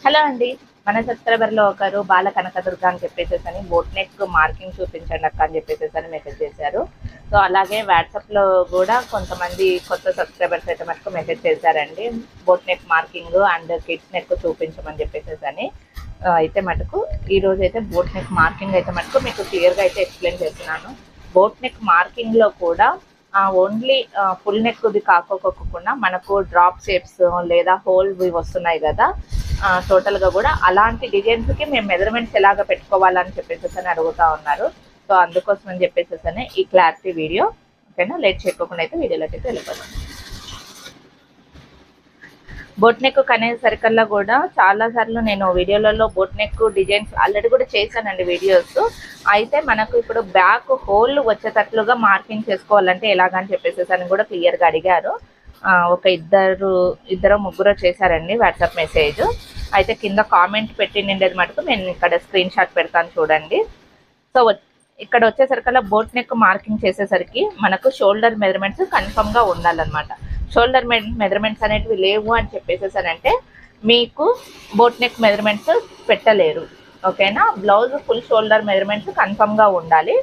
Hello అండి. మన సబ్స్క్రైబర్‌లో ఒకరు బాల కనకదుర్గ అని చెప్పేసేసని బోట్ నెక్ మార్కింగ్ చూపించండి అక్క అని చెప్పేసేసని మెసేజ్ చేశారు. సో, అలాగే వాట్సాప్‌లో గూడా కొంతమంది కొత్త సబ్స్క్రైబర్స్ అయితే మటుకు మెసేజ్ చేశారండి. Boat neck marking and kids neck చూపించమని చెప్పేసేసని. అయితే మటుకు ఈరోజైతే బోట్ నెక్ మార్కింగ్ అయితే మటుకు మీకు క్లియర్‌గా అయితే ఎక్స్‌ప్లెయిన్ చేస్తున్నాను. బోట్ నెక్ మార్కింగ్‌లో కూడా ఓన్లీ ఫుల్ నెక్‌ది కాకోకుండా మనకు డ్రాప్ షేప్స్ లేదా హోల్‌వి వస్తున్నాయి గదా! టోటల్‌గా గూడా అలాంటి డిజైన్స్‌కి మేము మెజర్‌మెంట్స్ ఎలాగ పెట్టుకోవాలని చెప్పేసేసని అడుగుతా ఉన్నారు. సో, అందుకోసం అని చెప్పేసేసని ఈ క్లారిటీ వీడియో. ఓకేనా? లేట్ చేయకోకుండా అయితే వీడియోలోకి అయితే వెళ్ళిపోదాం. బోట్ నెక్ అనేసరికల్లా కూడా చాలా సార్లు నేను వీడియోలలో బోట్ నెక్ డిజైన్స్ ఆల్రెడీ కూడా చేశానండి వీడియోస్. అయితే మనకు ఇప్పుడు బ్యాక్ హోల్ వచ్చేటట్లుగా మార్కింగ్ చేసుకోవాలంటే ఎలాగని చెప్పేసేసని కూడా క్లియర్‌గా అడిగారు. ఒక ఇద్దరు ముగ్గురు చేశారండి వాట్సాప్ మెసేజ్. అయితే కింద కామెంట్ పెట్టి నిండేది మటుకు నేను ఇక్కడ స్క్రీన్ షాట్ పెడతాను చూడండి. సో, ఇక్కడ వచ్చేసరికల్లా బోట్ నెక్ మార్కింగ్ చేసేసరికి మనకు షోల్డర్ మెజర్మెంట్స్ కన్ఫర్మ్‌గా ఉండాలన్నమాట. షోల్డర్ మెజర్మెంట్స్ అనేటివి లేవు అని చెప్పేసేసానంటే మీకు బోట్ నెక్ మెజర్మెంట్స్ పెట్టలేరు. ఓకేనా? బ్లౌజ్ ఫుల్ షోల్డర్ మెజర్మెంట్స్ కన్ఫర్మ్‌గా ఉండాలి.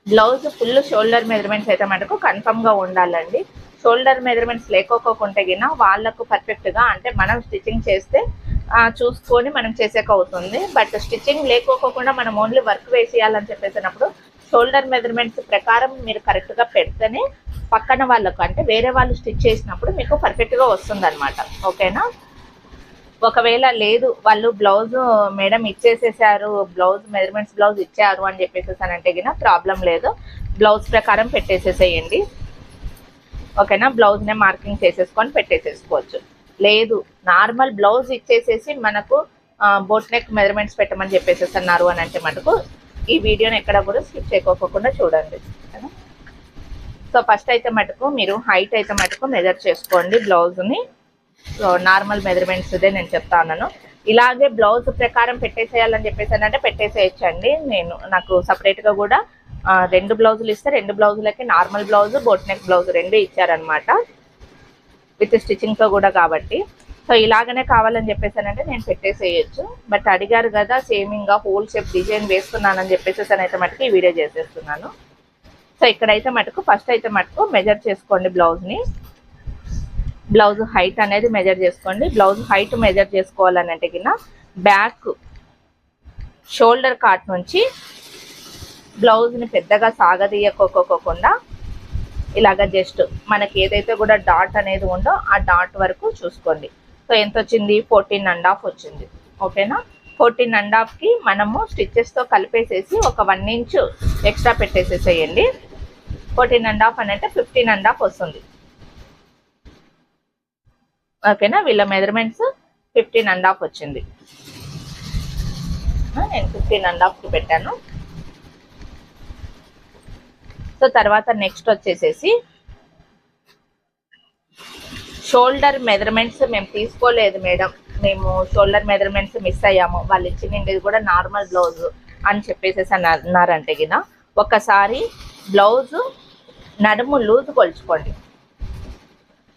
బ్లౌజ్ ఫుల్ షోల్డర్ మెజర్మెంట్స్ అయితే మటుకు కన్ఫర్మ్‌గా ఉండాలండి. షోల్డర్ మెజర్మెంట్స్ లేకోకుంటే గిన వాళ్ళకు పర్ఫెక్ట్‌గా అంటే మనం స్టిచ్చింగ్ చేస్తే చూసుకొని మనం చేసేక అవుతుంది. బట్ స్టిచ్చింగ్ లేకోకుండా మనం ఓన్లీ వర్క్ వేసేయాలని చెప్పేసినప్పుడు షోల్డర్ మెజర్మెంట్స్ ప్రకారం మీరు కరెక్ట్‌గా పెడితేనే పక్కన వాళ్ళకు అంటే వేరే వాళ్ళు స్టిచ్ చేసినప్పుడు మీకు పర్ఫెక్ట్‌గా వస్తుందన్నమాట. ఓకేనా? ఒకవేళ లేదు వాళ్ళు బ్లౌజ్ మేడం ఇచ్చేసేసారు, బ్లౌజ్ మెజర్మెంట్స్ బ్లౌజ్ ఇచ్చారు అని చెప్పేసేసానంటే గిన ప్రాబ్లం లేదు. బ్లౌజ్ ప్రకారం పెట్టేసేసేయండి. ఓకేనా? బ్లౌజ్నే మార్కింగ్ చేసేసుకొని పెట్టేసేసుకోవచ్చు. లేదు నార్మల్ బ్లౌజ్ ఇచ్చేసేసి మనకు బోట్ నెక్ మెజర్మెంట్స్ పెట్టమని చెప్పేసేసన్నారు అని అంటే మటుకు ఈ వీడియోని ఎక్కడ కూడా స్కిప్ చేయకోకుండా చూడండి. సో, ఫస్ట్ అయితే మటుకు మీరు హైట్ అయితే మటుకు మెజర్ చేసుకోండి బ్లౌజ్ని. సో, నార్మల్ మెజర్మెంట్స్దే నేను చెప్తా ఉన్నాను. ఇలాగే బ్లౌజ్ ప్రకారం పెట్టేసేయాలని చెప్పేసానంటే పెట్టేసేయచ్చండి. నాకు సపరేట్గా కూడా 2 బ్లౌజులు ఇస్తే 2 బ్లౌజులకి normal blouse boat neck blouse 2 ఇచ్చారనమాట విత్ స్టిచ్చింగ్తో కూడా కాబట్టి. సో, ఇలాగనే కావాలని చెప్పేసానంటే నేను పెట్టేసేయచ్చు. బట్ అడిగారు కదా సేమింగ్గా హోల్ షేప్ డిజైన్ వేస్తున్నానని చెప్పేసేసానైతే మటుకు ఈ వీడియో చేసేస్తున్నాను. సో, ఇక్కడైతే మటుకు ఫస్ట్ అయితే మటుకు మెజర్ చేసుకోండి బ్లౌజ్ని. బ్లౌజ్ హైట్ అనేది మెజర్ చేసుకోండి. బ్లౌజ్ హైట్ మెజర్ చేసుకోవాలని అంటే కింద బ్యాక్ షోల్డర్ కాట్ నుంచి బ్లౌజ్ని పెద్దగా సాగదీయకోకుండా ఇలాగ జస్ట్ మనకి ఏదైతే కూడా డాట్ అనేది ఉందో ఆ డాట్ వరకు చూసుకోండి. సో, ఎంత వచ్చింది? 14.5 వచ్చింది. ఓకేనా? 14.5కి మనము స్టిచ్చెస్తో కలిపేసేసి ఒక 1 ఇంచ్ ఎక్స్ట్రా పెట్టేసేసేయండి. 14.5 అని అంటే 15.5 వస్తుంది. ఓకేనా? వీళ్ళ మెజర్మెంట్స్ 15.5 వచ్చింది. నేను 15.5కి పెట్టాను. సో, తర్వాత నెక్స్ట్ వచ్చేసేసి షోల్డర్ మెజర్మెంట్స్ మేము తీసుకోలేదు మేడం, మేము షోల్డర్ మెజర్మెంట్స్ మిస్ అయ్యాము, వాళ్ళు ఇచ్చింది కూడా నార్మల్ బ్లౌజ్ అని చెప్పేసేసి అన్నారంటే గిన ఒకసారి బ్లౌజ్ నడుము లూజ్ కొలుచుకోండి.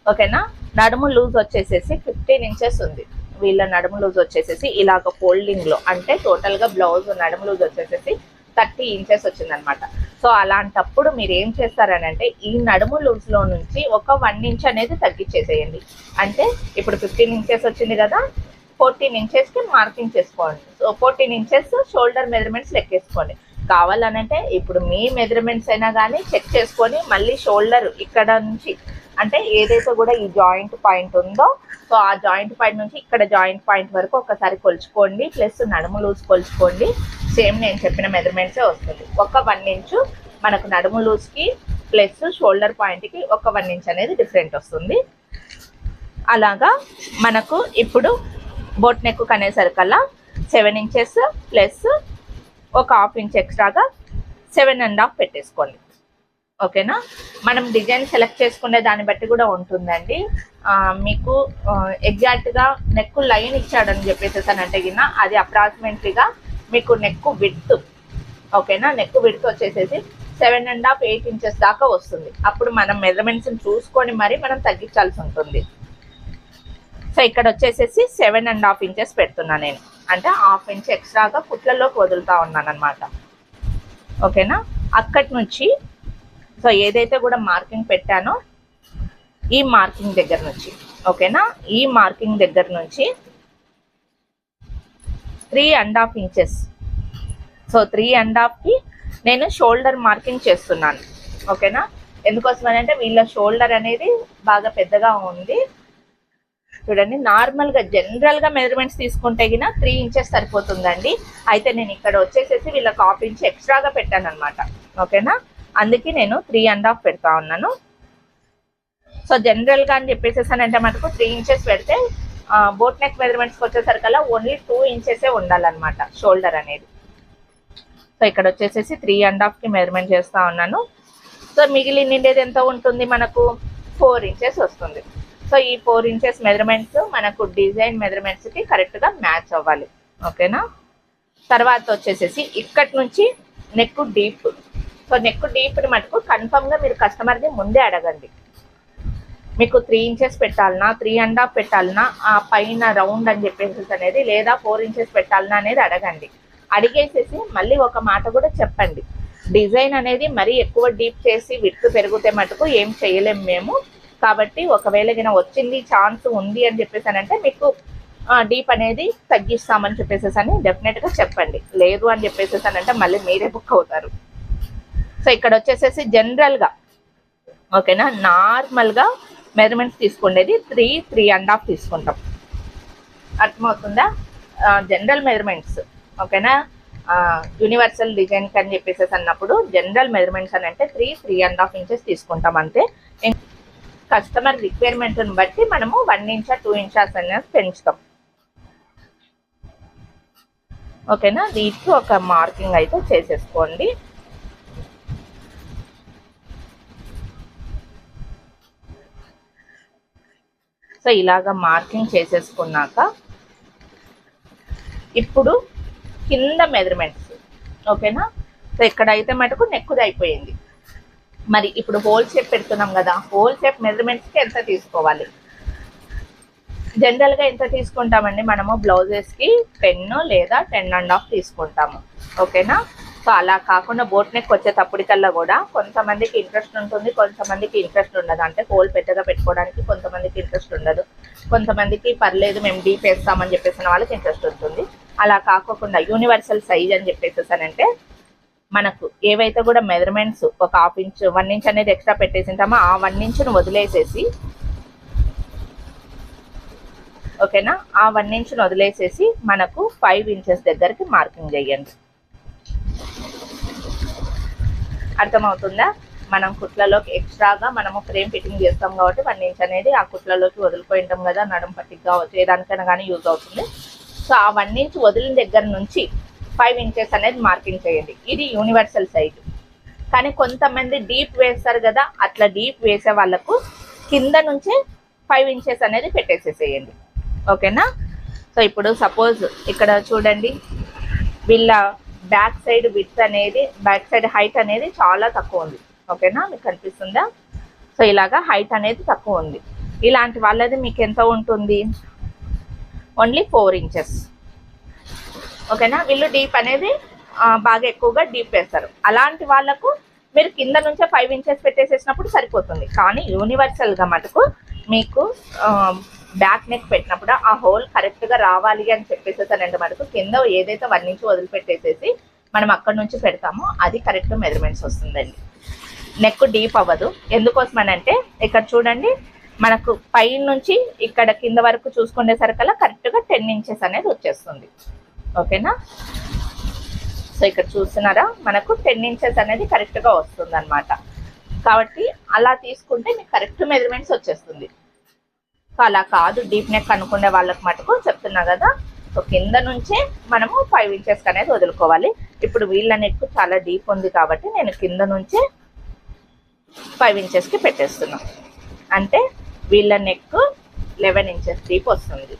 ఓకేనా? నడుము లూజ్ వచ్చేసేసి 15 ఇంచెస్ ఉంది. వీళ్ళ నడుము లూజ్ వచ్చేసేసి ఇలాగ ఫోల్డింగ్లో అంటే టోటల్గా బ్లౌజ్ నడుము లూజ్ వచ్చేసేసి 30 ఇంచెస్ వచ్చిందనమాట. సో, అలాంటప్పుడు మీరు ఏం చేస్తారనంటే ఈ నడుము లూజ్లో నుంచి ఒక 1 ఇంచ్ అనేది తగ్గించేసేయండి. అంటే ఇప్పుడు 15 ఇంచెస్ వచ్చింది కదా, 14 ఇంచెస్కి మార్కింగ్ చేసుకోండి. సో, 14 ఇంచెస్ షోల్డర్ మెజర్మెంట్స్ లెక్కేసుకోండి. కావాలనంటే ఇప్పుడు మీ మెజర్మెంట్స్ అయినా కానీ చెక్ చేసుకొని మళ్ళీ షోల్డర్ ఇక్కడ నుంచి అంటే ఏదైతే కూడా ఈ జాయింట్ పాయింట్ ఉందో సో ఆ జాయింట్ పాయింట్ నుంచి ఇక్కడ జాయింట్ పాయింట్ వరకు ఒకసారి కొలుచుకోండి. ప్లస్ నడుము లూజ్ కొలుచుకోండి. సేమ్ నేను చెప్పిన మెజర్మెంట్సే వస్తుంది. ఒక 1 ఇంచు మనకు నడుము లూజ్కి ప్లస్ షోల్డర్ పాయింట్కి ఒక 1 ఇంచ్ అనేది డిఫరెంట్ వస్తుంది. అలాగా మనకు ఇప్పుడు బోట్ నెక్ అనేసరికల్లా 7 ఇంచెస్ ప్లస్ ఒక 1/2 ఇంచ్ ఎక్స్ట్రాగా 7.5 పెట్టేసుకోండి. ఓకేనా? మనం డిజైన్ సెలెక్ట్ చేసుకునే దాన్ని బట్టి కూడా ఉంటుందండి. మీకు ఎగ్జాక్ట్గా నెక్ లైన్ ఇచ్చాడని చెప్పేసేసానంటే గిన అది అప్రాక్సిమేట్లీగా మీకు నెక్ విడ్త్. ఓకేనా? నెక్ విడ్త్ వచ్చేసేసి 7.5 8 ఇంచెస్ దాకా వస్తుంది. అప్పుడు మనం మెజర్మెంట్స్ని చూసుకొని మరి మనం తగ్గించాల్సి ఉంటుంది. సో ఇక్కడ వచ్చేసేసి 7.5 ఇంచెస్ పెడుతున్నా నేను, అంటే 1/2 ఇంచ్ ఎక్స్ట్రాగా కుట్లలోకి వదులుతా ఉన్నాను అనమాట. ఓకేనా, అక్కడి నుంచి సో ఏదైతే కూడా మార్కింగ్ పెట్టానో ఈ మార్కింగ్ దగ్గర నుంచి, ఓకేనా, ఈ మార్కింగ్ దగ్గర నుంచి 3.5 ఇంచెస్. సో 3.5కి నేను షోల్డర్ మార్కింగ్ చేస్తున్నాను. ఓకేనా, ఎందుకోసం అంటే వీళ్ళ షోల్డర్ అనేది బాగా పెద్దగా ఉంది. చూడండి, నార్మల్గా జనరల్గా మెజర్మెంట్స్ తీసుకుంటే గిన 3 ఇంచెస్ సరిపోతుందండి. అయితే నేను ఇక్కడ వచ్చేసేసి వీళ్ళకి 1/2 ఇంచ్ ఎక్స్ట్రాగా పెట్టాను అనమాట. ఓకేనా, అందుకే నేను 3.5 పెడతా ఉన్నాను. సో జనరల్గా అని చెప్పేసేసానంటే మనకు 3 ఇంచెస్ పెడితే బోట్ నెక్ మెజర్మెంట్స్కి వచ్చేసరికల్లా ఓన్లీ 2 ఇంచెసే ఉండాలన్నమాట షోల్డర్ అనేది. సో ఇక్కడ వచ్చేసేసి 3.5కి మెజర్మెంట్ చేస్తూ ఉన్నాను. సో మిగిలిన నిండేది ఎంత ఉంటుంది, మనకు 4 ఇంచెస్ వస్తుంది. సో ఈ 4 ఇంచెస్ మెజర్మెంట్స్ మనకు డిజైన్ మెజర్మెంట్స్కి కరెక్ట్గా మ్యాచ్ అవ్వాలి. ఓకేనా, తర్వాత వచ్చేసేసి ఇక్కడి నుంచి నెక్ డీప్. సో నెక్ డీప్ని మటుకు కన్ఫర్మ్గా మీరు కస్టమర్ని ముందే అడగండి. మీకు 3 ఇంచెస్ పెట్టాలన్నా, 3.5 పెట్టాలన్నా, ఆ పైన రౌండ్ అని చెప్పేసి అనేది, లేదా 4 ఇంచెస్ పెట్టాలన్నా అనేది అడగండి. అడిగేసేసి మళ్ళీ ఒక మాట కూడా చెప్పండి, డిజైన్ అనేది మరీ ఎక్కువ డీప్ చేసి విడ్త్ పెరిగితే మటుకు ఏం చేయలేము మేము. కాబట్టి ఒకవేళ వచ్చింది ఛాన్స్ ఉంది అని చెప్పేసానంటే మీకు డీప్ అనేది తగ్గిస్తామని చెప్పేసేసని డెఫినెట్గా చెప్పండి. లేదు అని చెప్పేసేసానంటే మళ్ళీ మీరే బుక్ అవుతారు. సో ఇక్కడ వచ్చేసేసి జనరల్గా, ఓకేనా, నార్మల్గా మెజర్మెంట్స్ తీసుకునేది 3.5 తీసుకుంటాం. అర్థమవుతుందా? జనరల్ మెజర్మెంట్స్, ఓకేనా, యూనివర్సల్ డిజైన్ అని చెప్పేసి అన్నప్పుడు జనరల్ మెజర్మెంట్స్ అని అంటే 3.5 ఇంచెస్ తీసుకుంటాం అంతే. కస్టమర్ రిక్వైర్మెంట్ని బట్టి మనము 1 ఇంచ్ 2 ఇంచెస్ అనేది పెంచుతాం. ఓకేనా, దీనికి ఒక మార్కింగ్ అయితే చేసేసుకోండి. సో ఇలాగా మార్కింగ్ చేసేసుకున్నాక ఇప్పుడు కింద మెజర్మెంట్స్, ఓకేనా. సో ఇక్కడైతే మటుకు నెక్కుది అయిపోయింది. మరి ఇప్పుడు హోల్ షేప్ పెడుతున్నాం కదా, హోల్ షేప్ మెజర్మెంట్స్కి ఎంత తీసుకోవాలి? జనరల్గా ఎంత తీసుకుంటామండి మనము బ్లౌజెస్కి 10 లేదా 10.5 తీసుకుంటాము. ఓకేనా, సో అలా కాకుండా బోట్ నెక్ వచ్చేటప్పటికల్లా కూడా కొంతమందికి ఇంట్రెస్ట్ ఉంటుంది, కొంతమందికి ఇంట్రెస్ట్ ఉండదు. అంటే హోల్ పెద్దగా పెట్టుకోవడానికి కొంతమందికి ఇంట్రెస్ట్ ఉండదు, కొంతమందికి పర్లేదు మేము డీప్ వేస్తామని చెప్పేసిన వాళ్ళకి ఇంట్రెస్ట్ ఉంటుంది. అలా కాకుండా యూనివర్సల్ సైజ్ అని చెప్పేసేసానంటే మనకు ఏవైతే కూడా మెజర్మెంట్స్ ఒక 1/2 ఇంచ్ 1 ఇంచ్ అనేది ఎక్స్ట్రా పెట్టేసింటామో ఆ 1 ఇంచ్ను వదిలేసేసి, ఓకేనా, ఆ 1 ఇంచ్ను వదిలేసేసి మనకు 5 ఇంచెస్ దగ్గరికి మార్కింగ్ చేయండి. అర్థమవుతుందా? మనం కుట్లలోకి ఎక్స్ట్రాగా మనము ఫ్రేమ్ ఫిట్టింగ్ చేస్తాం కాబట్టి 1 ఇంచ్ అనేది ఆ కుట్లలోకి వదిలిపోయింటాం కదా, నడుం పట్టికి కావచ్చు, ఏదానికైనా కానీ యూజ్ అవుతుంది. సో ఆ 1 ఇంచ్ వదిలిన దగ్గర నుంచి 5 ఇంచెస్ అనేది మార్కింగ్ చేయండి. ఇది యూనివర్సల్ సైజ్. కానీ కొంతమంది డీప్ వేస్తారు కదా, అట్లా డీప్ వేసే వాళ్ళకు కింద నుంచే 5 ఇంచెస్ అనేది పెట్టేసేసేయండి. ఓకేనా, సో ఇప్పుడు సపోజ్ ఇక్కడ చూడండి, వీళ్ళ బ్యాక్ సైడ్ విడ్త్ అనేది, బ్యాక్ సైడ్ హైట్ అనేది చాలా తక్కువ ఉంది. ఓకేనా, మీకు కనిపిస్తుందా? సో ఇలాగా హైట్ అనేది తక్కువ ఉంది. ఇలాంటి వాళ్ళది మీకు ఎంత ఉంటుంది? Only 4 inches. ఓకేనా, వీళ్ళు డీప్ అనేది బాగా ఎక్కువగా డీప్ వేస్తారు. అలాంటి వాళ్ళకు మీరు కింద నుంచే 5 ఇంచెస్ పెట్టేసేసినప్పుడు సరిపోతుంది. కానీ యూనివర్సల్గా మటుకు మీకు బ్యాక్ నెక్ పెట్టినప్పుడు ఆ హోల్ కరెక్ట్గా రావాలి అని చెప్పేసేసానంటే మటుకు కింద ఏదైతే 1 ఇంచ్ వదిలిపెట్టేసేసి మనం అక్కడ నుంచి పెడతామో అది కరెక్ట్ మెజర్మెంట్స్ వస్తుందండి. నెక్ డీప్ అవ్వదు. ఎందుకోసమనంటే ఇక్కడ చూడండి, మనకు పై నుంచి ఇక్కడ కింద వరకు చూసుకునేసరికల్లా కరెక్ట్గా 10 ఇంచెస్ అనేది వచ్చేస్తుంది. ఓకేనా, సో ఇక్కడ చూస్తున్నారా, మనకు 10 ఇంచెస్ అనేది కరెక్ట్గా వస్తుంది అనమాట. కాబట్టి అలా తీసుకుంటే మీకు కరెక్ట్ మెజర్మెంట్స్ వచ్చేస్తుంది. సో అలా కాదు, డీప్ నెక్ అనుకునే వాళ్ళకి మటుకు చెప్తున్నా కదా, సో కింద నుంచే మనము 5 ఇంచెస్ అనేది వదులుకోవాలి. ఇప్పుడు వీళ్ళ నెక్ చాలా డీప్ ఉంది కాబట్టి నేను కింద నుంచే 5 ఇంచెస్కి పెట్టేస్తున్నాను. అంటే వీళ్ళ నెక్ 11 ఇంచెస్ డీప్ వస్తుంది.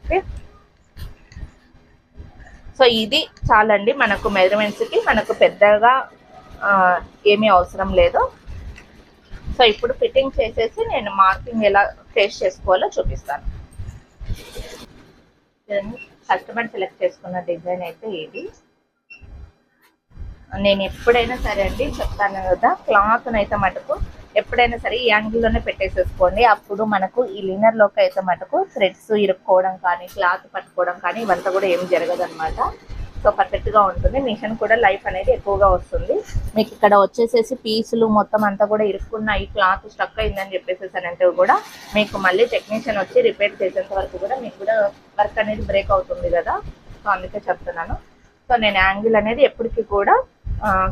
ఓకే, సో ఇది చాలండి మనకు మెజర్మెంట్స్కి, మనకు పెద్దగా ఏమీ అవసరం లేదు. సో ఇప్పుడు ఫిట్టింగ్ చేసేసి నేను మార్కింగ్ ఎలా ట్రేస్ చేసుకోవాలో చూపిస్తాను. కస్టమర్ సెలెక్ట్ చేసుకున్న డిజైన్ అయితే ఇది. నేను ఎప్పుడైనా సరే అండి చెప్తాను కదా, క్లాత్ అయితే మటుకు ఎప్పుడైనా సరే ఈ యాంగిల్లోనే పెట్టేసేసుకోండి. అప్పుడు మనకు ఈ లినర్లోకి అయితే మటుకు థ్రెడ్స్ ఇరుక్కోవడం కానీ క్లాత్ పట్టుకోవడం కానీ ఇవంతా కూడా ఏం జరగదన్నమాట. సో పర్ఫెక్ట్గా ఉంటుంది. మిషన్ కూడా లైఫ్ అనేది ఎక్కువగా వస్తుంది. మీకు ఇక్కడ వచ్చేసేసి పీసులు మొత్తం అంతా కూడా ఇరుక్కున్న ఈ క్లాత్ స్టక్ అయిందని చెప్పేసేసానంటే కూడా మీకు మళ్ళీ టెక్నీషియన్ వచ్చి రిపేర్ చేసేంత వరకు కూడా మీకు కూడా వర్క్ అనేది బ్రేక్ అవుతుంది కదా. సో అందుకే చెప్తున్నాను. సో నేను యాంగిల్ అనేది ఎప్పటికీ కూడా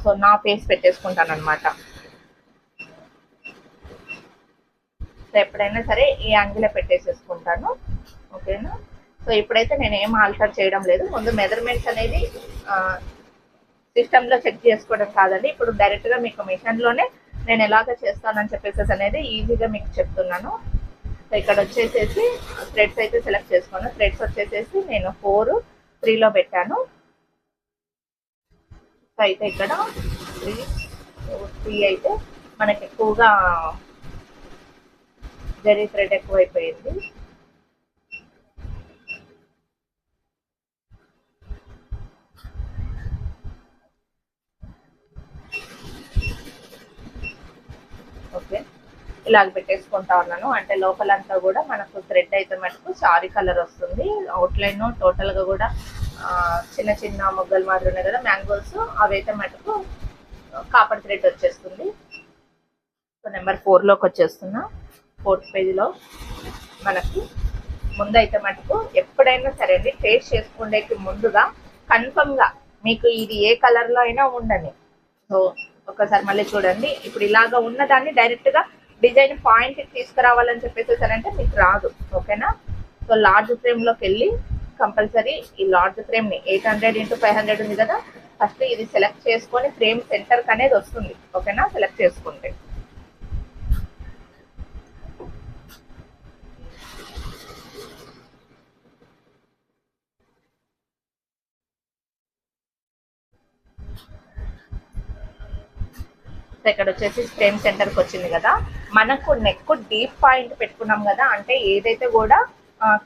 సో నా ఫేస్ పెట్టేసుకుంటాను అనమాట. సో ఎప్పుడైనా సరే ఈ యాంగిల్ పెట్టేసేసుకుంటాను. ఓకేనా. సో ఇప్పుడైతే నేను ఏం ఆల్టర్ చేయడం లేదు. ముందు మెజర్మెంట్స్ అనేది సిస్టంలో చెక్ చేసుకోవడం కాదండి, ఇప్పుడు డైరెక్ట్గా మీకు మిషన్లోనే నేను ఎలాగ చేస్తానని చెప్పేసి అనేది ఈజీగా మీకు చెప్తున్నాను. సో ఇక్కడ వచ్చేసేసి థ్రెడ్స్ అయితే సెలెక్ట్ చేసుకోను. థ్రెడ్స్ వచ్చేసేసి నేను 4, 3లో పెట్టాను. సో అయితే ఇక్కడ 3 అయితే మనకి ఎక్కువగా జరీ థ్రెడ్ ఎక్కువైపోయింది. ఓకే, ఇలాగ పెట్టేసుకుంటా ఉన్నాను. అంటే లోపలంతా కూడా మనకు థ్రెడ్ అయితే మటుకు సారీ కలర్ వస్తుంది. అవుట్లైన్ టోటల్గా కూడా చిన్న చిన్న మొగ్గలు మాదిరి ఉన్నాయి కదా మ్యాంగోస్, అవైతే మటుకు కాపర్ థ్రెడ్ వచ్చేస్తుంది. సో నెంబర్ 4లోకి వచ్చేస్తున్నా. 4th పేజీలో మనకి ముందైతే మటుకు ఎప్పుడైనా సరే అండి టేస్ట్ చేసుకునేకి ముందుగా కన్ఫర్మ్గా మీకు ఇది ఏ కలర్లో అయినా ఉండని. సో ఒకసారి మళ్ళీ చూడండి. ఇప్పుడు ఇలాగా ఉన్నదాన్ని డైరెక్ట్గా డిజైన్ పాయింట్ తీసుకురావాలని చెప్పేసేసారంటే మీకు రాదు. ఓకేనా. సో లార్జ్ ఫ్రేమ్లోకి వెళ్ళి కంపల్సరీ ఈ లార్జ్ ఫ్రేమ్ని 800 x 500 ఉంది కదా, ఫస్ట్ ఇది సెలెక్ట్ చేసుకొని ఫ్రేమ్ సెంటర్కి అనేది వస్తుంది. ఓకేనా. సెలెక్ట్ చేసుకుంటే ఇక్కడ వచ్చేసి ఫ్రేమ్ సెంటర్కి వచ్చింది కదా. మనకు నెక్ డీప్ పాయింట్ పెట్టుకున్నాం కదా, అంటే ఏదైతే కూడా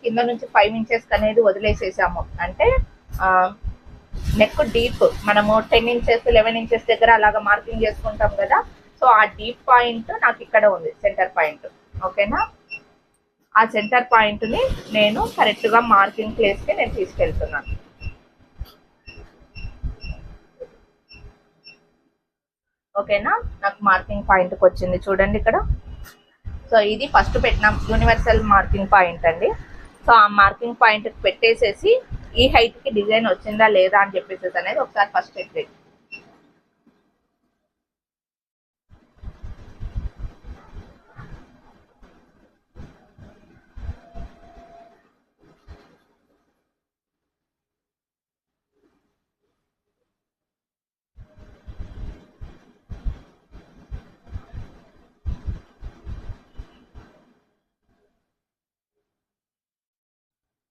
కింద నుంచి 5 inches అనేది వదిలేసేసాము అంటే నెక్ డీప్ మనము 10 inches 11 inches దగ్గర అలాగా మార్కింగ్ చేసుకుంటాం కదా. సో ఆ డీప్ పాయింట్ నాకు ఇక్కడ ఉంది, సెంటర్ పాయింట్. ఓకేనా. ఆ సెంటర్ పాయింట్ని నేను కరెక్ట్గా మార్కింగ్ ప్లేస్కి నేను తీసుకెళ్తున్నాను. ఓకేనా. నాకు మార్కింగ్ పాయింట్కి వచ్చింది చూడండి ఇక్కడ. సో ఇది ఫస్ట్ పెట్టిన యూనివర్సల్ మార్కింగ్ పాయింట్ అండి. సో ఆ మార్కింగ్ పాయింట్ పెట్టేసేసి ఈ హైట్కి డిజైన్ వచ్చిందా లేదా అని చెప్పేసి అనేది ఒకసారి ఫస్ట్ చెక్ చేయండి.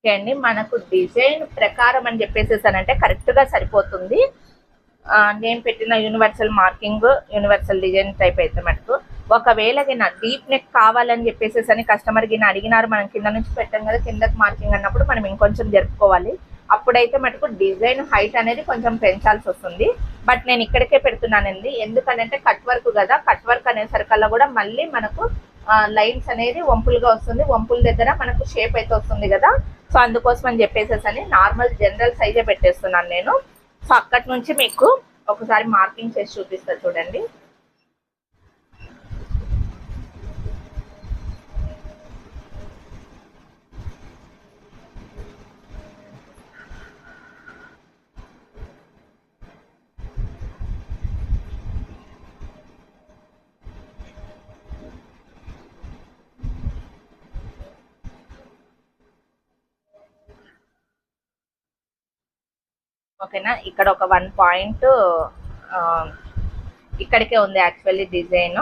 అండి మనకు డిజైన్ ప్రకారం అని చెప్పేసేసానంటే కరెక్ట్గా సరిపోతుంది. నేను పెట్టిన universal marking universal design type అయితే మటుకు ఒకవేళ గిన డీప్ నెక్ కావాలని చెప్పేసి అని కస్టమర్ గిన అడిగినారు, మనం కింద నుంచి పెట్టాం కదా కిందకి మార్కింగ్ అన్నప్పుడు మనం ఇంకొంచెం జరుపుకోవాలి. అప్పుడైతే మటుకు డిజైన్ హైట్ అనేది కొంచెం పెంచాల్సి వస్తుంది. బట్ నేను ఇక్కడికే పెడుతున్నానండి, ఎందుకంటే కట్ వర్క్ కదా. కట్ వర్క్ అనేసరికల్లా కూడా మళ్ళీ మనకు లైన్స్ అనేది వంపులుగా వస్తుంది. వంపుల దగ్గర మనకు షేప్ అయితే వస్తుంది కదా. సో అందుకోసం అని చెప్పేసి నార్మల్ జనరల్ సైజే పెట్టేస్తున్నాను నేను. సో అక్కడి నుంచి మీకు ఒకసారి మార్కింగ్ చేసి చూపిస్తా చూడండి. ఓకేనా. ఇక్కడ ఒక 1 పాయింట్ ఇక్కడికే ఉంది యాక్చువల్లీ డిజైన్.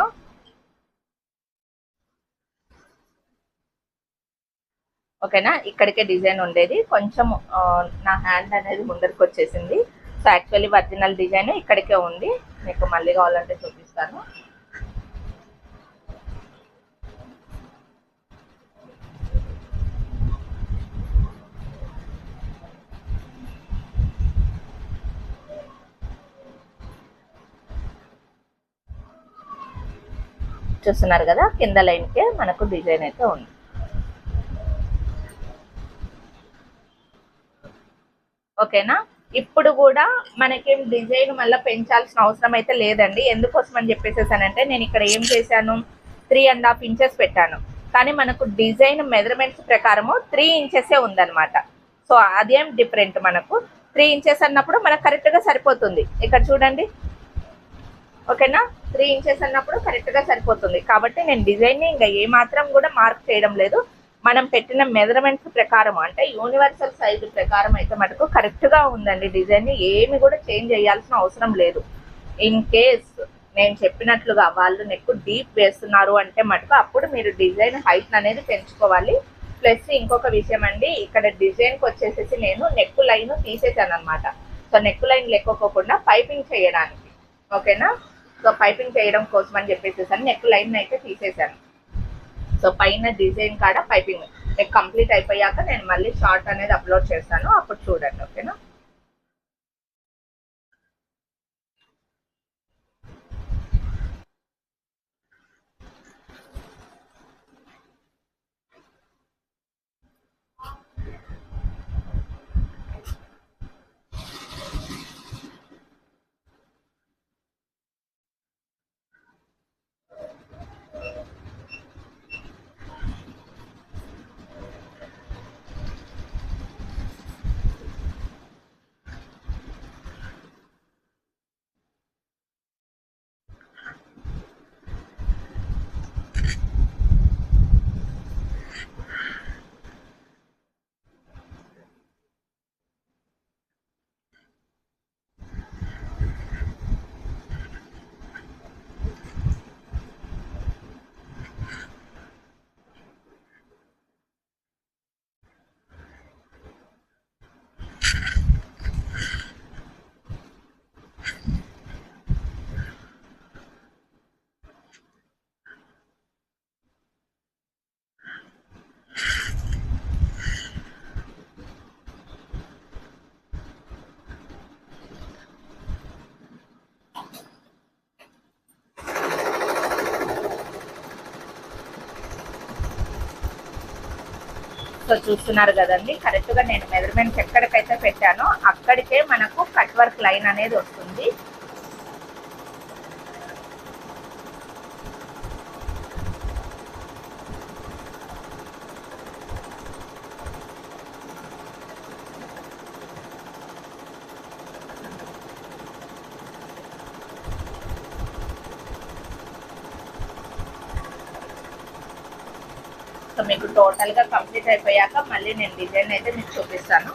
ఓకేనా. ఇక్కడికే డిజైన్ ఉండేది, కొంచెం నా హ్యాండ్ అనేది ముందరికి వచ్చేసింది. సో యాక్చువల్లీ ఒరిజినల్ డిజైన్ ఇక్కడికే ఉంది. మీకు మళ్ళీ కావాలంటే చూపిస్తాను. చూస్తున్నారు కదా, కింద లైన్కే మనకు డిజైన్ అయితే ఉంది. ఓకేనా. ఇప్పుడు కూడా మనకేం డిజైన్ మళ్ళీ పెంచాల్సిన అవసరం అయితే లేదండి. ఎందుకోసం అని చెప్పేసేసానంటే నేను ఇక్కడ ఏం చేశాను, 3.5 ఇంచెస్ పెట్టాను. కానీ మనకు డిజైన్ మెజర్మెంట్స్ ప్రకారము 3 ఇంచెసే ఉందన్నమాట. సో అదేం డిఫరెంట్, మనకు 3 ఇంచెస్ అన్నప్పుడు మనకు కరెక్ట్గా సరిపోతుంది. ఇక్కడ చూడండి, ఓకేనా. 3 ఇంచెస్ అన్నప్పుడు కరెక్ట్గా సరిపోతుంది. కాబట్టి నేను డిజైన్ని ఇంకా ఏమాత్రం కూడా మార్క్ చేయడం లేదు. మనం పెట్టిన మెజర్మెంట్స్ ప్రకారం అంటే యూనివర్సల్ సైజు ప్రకారం అయితే మటుకు కరెక్ట్గా ఉందండి. డిజైన్ ఏమి కూడా చేంజ్ చేయాల్సిన అవసరం లేదు. ఇన్ కేస్ నేను చెప్పినట్లుగా వాళ్ళు నెక్ డీప్ వేస్తున్నారు అంటే మటుకు అప్పుడు మీరు డిజైన్ హైట్ అనేది పెంచుకోవాలి. ప్లస్ ఇంకొక విషయం అండి, ఇక్కడ డిజైన్కి వచ్చేసేసి నేను నెక్ లైన్ తీసేసాను అనమాట. సో నెక్ లైన్ లేకపోకుండా పైపింగ్ చేయడానికి, ఓకేనా. సో పైపింగ్ చేయడం కోసం అని చెప్పేసి నెక్ లైన్ అయితే తీసేసాను. సో పైన డిజైన్ కాడ పైపింగ్ కంప్లీట్ అయిపోయాక నేను మళ్ళీ షార్ట్ అనేది అప్లోడ్ చేస్తాను, అప్పుడు చూడండి, ఓకేనా. సో చూస్తున్నారు కదండి, కరెక్ట్గా నేను మెజర్మెంట్స్ ఎక్కడికైతే పెట్టానో అక్కడికే మనకు కట్ వర్క్ లైన్ అనేది వస్తుంది. సో మీకు టోటల్గా కంప్లీట్ అయిపోయాక మళ్ళీ నేను డిజైన్ అయితే మీకు చూపిస్తాను.